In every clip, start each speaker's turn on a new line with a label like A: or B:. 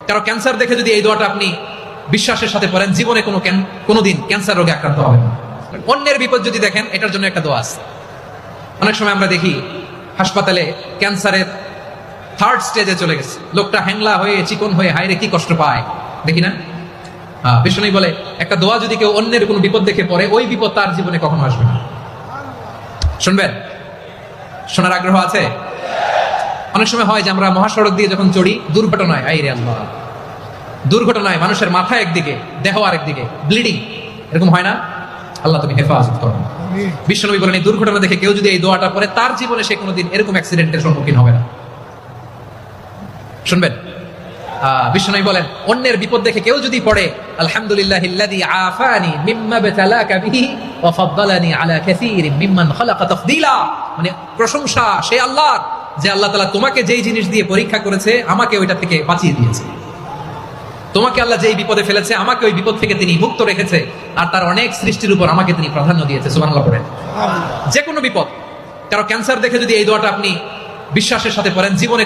A: কারো ক্যান্সার দেখে যদি এই দোয়াটা আপনি বিশ্বাসের সাথে পড়েন, জীবনে কোনোদিন ক্যান্সার রোগে আক্রান্ত হবেন না। অন্যের বিপদ যদি দেখেন, এটার জন্য একটা দোয়া আছে। অনেক সময় আমরা দেখি হাসপাতালে ক্যান্সারের 3rd স্টেজে চলে গেছে, লোকটা হ্যাংলা হয়ে চিকন হয়ে হায়রে কি কষ্ট পায়, দেখি না? বিষ্ণু বলে একটা দোয়া যদি কেউ অন্যের কোনো বিপদ দেখে পড়ে, ওই বিপদ তার জীবনে কখনো আসবে না। শুনবেন? শোনার আগ্রহ আছে? অনেক সময় হয় যে আমরা মহাসড়ক দিয়ে যখন চড়ি, দুর্ঘটনায়, আইরে আল্লাহ, দুর্ঘটনায় মানুষের মাথা একদিকে, দেহ আরেকদিকে, ব্লিডিং, এরকম হয় না? আল্লাহ তুমি হেফাজত করো। বিশ্বনবী বলেন এই দুর্ঘটনা দেখে কেউ যদি এই দোয়াটা পড়ে, তার জীবনে সে কোনোদিন এরকম অ্যাক্সিডেন্টের সম্মুখীন হবে না। শুনবেন? বিশ্বনবী বলেন অন্যের বিপদ দেখে কেউ যদি পড়ে, আলহামদুলিল্লাহিল্লাযী আফানি মিম্মা বাতালাকা বিহি ওয়া ফাদ্দালানি আলা কাসীরিন মিম্মান খালাকা তাফদীলা। মানে প্রশংসা সেই আল্লাহর, যে আল্লাহ তাআলা তোমাকে যেই জিনিস দিয়ে পরীক্ষা করেছে, আমাকে ওইটা থেকে বাঁচিয়ে দিয়েছে। তোমাকে আল্লাহ যেই বিপদে ফেলেছে, আমাকে ওই বিপদ থেকে তিনি মুক্ত রেখেছে, আর তার অনেক সৃষ্টির উপর আমাকে তিনি প্রাধান্য দিয়েছে। সুবহানাল্লাহ পড়েন। যে কোনো বিপদ, কারো ক্যান্সার দেখে যদি এই দোয়াটা আপনি বিশ্বাসের সাথে পড়েন, জীবনে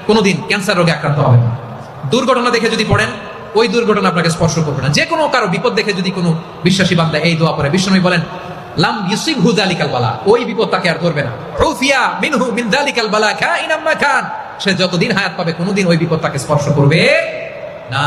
A: কোনোদিন ক্যান্সার রোগে আক্রান্ত হবেন না। দুর্ঘটনা দেখে যদি পড়েন, ওই দুর্ঘটনা আপনাকে স্পর্শ করবে না। যে কোনো কারো বিপদ দেখে যদি কোনো বিশ্বাসী বান্দা এই দোয়া পড়ে, বিশ্বনবী বলেন লাম ইউসিবহু যালিকাল বালা, ওই বিপদ তাকে আর ধরবে না। উফিয়া মিনহু মিন যালিকাল বালা কাইনাম মা কান, সে যতদিন হায়াত পাবে কোনোদিন ওই বিপদ তাকে স্পর্শ করবে না।